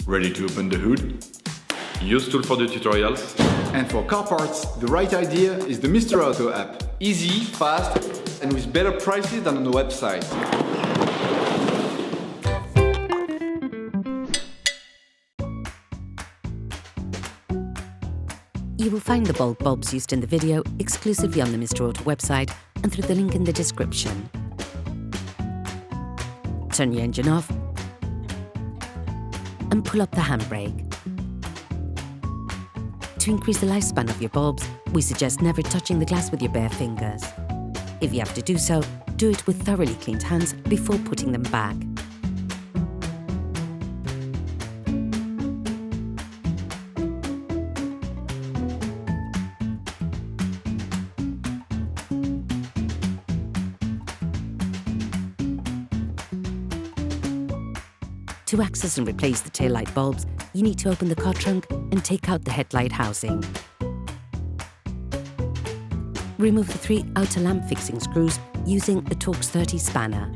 Ready to open the hood? UseTool for the tutorials. And for car parts, the right idea is the Mr. Auto app. Easy, fast, and with better prices than on the website. You will find the bulbs used in the video exclusively on the Mr. Auto website and through the link in the description. Turn your engine off and pull up the handbrake. To increase the lifespan of your bulbs, we suggest never touching the glass with your bare fingers. If you have to do so, do it with thoroughly cleaned hands before putting them back. To access and replace the taillight bulbs, you need to open the car trunk and take out the headlight housing. Remove the 3 outer lamp fixing screws using a Torx T30 spanner.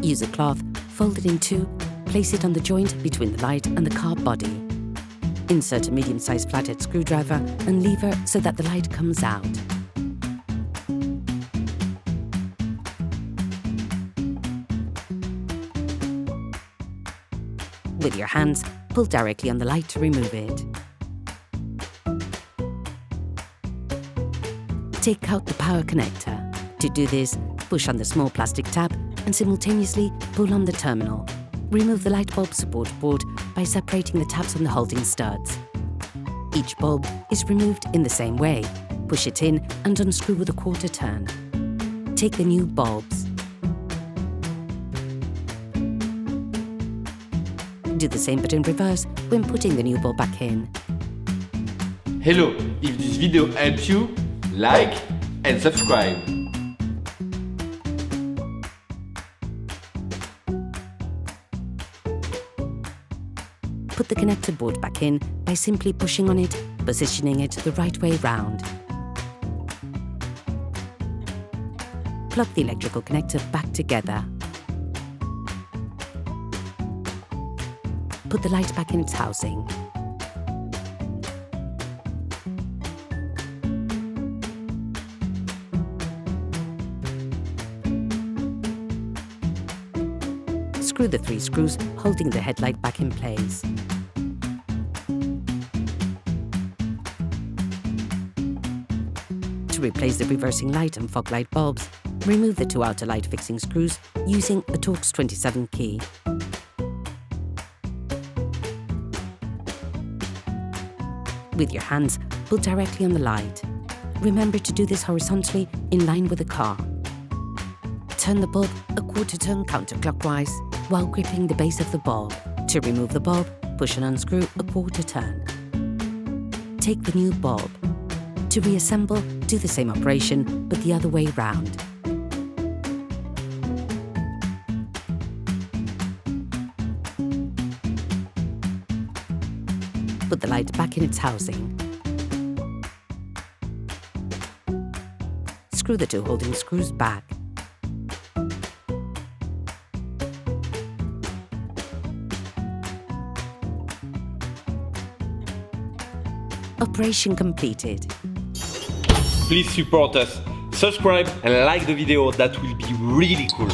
Use a cloth, fold it in 2, place it on the joint between the light and the car body. Insert a medium-sized flathead screwdriver and lever so that the light comes out. With your hands, pull directly on the light to remove it. Take out the power connector. To do this, push on the small plastic tab and simultaneously pull on the terminal. Remove the light bulb support board by separating the tabs on the holding studs. Each bulb is removed in the same way. Push it in and unscrew with a 1/4 turn. Take the new bulbs. Do the same but in reverse when putting the new bulb back in. Hello, if this video helps you, like and subscribe. Put the connector board back in by simply pushing on it, positioning it the right way round. Plug the electrical connector back together. Put the light back in its housing. Screw the 3 screws holding the headlight back in place. To replace the reversing light and fog light bulbs, remove the 2 outer light fixing screws using a Torx T27 key. With your hands, pull directly on the light. Remember to do this horizontally in line with the car. Turn the bulb a 1/4 turn counterclockwise while gripping the base of the bulb. To remove the bulb, push and unscrew a 1/4 turn. Take the new bulb. To reassemble, do the same operation but the other way round. Put the light back in its housing. Screw the 2 holding screws back. Operation completed. Please support us, subscribe and like the video, that will be really cool.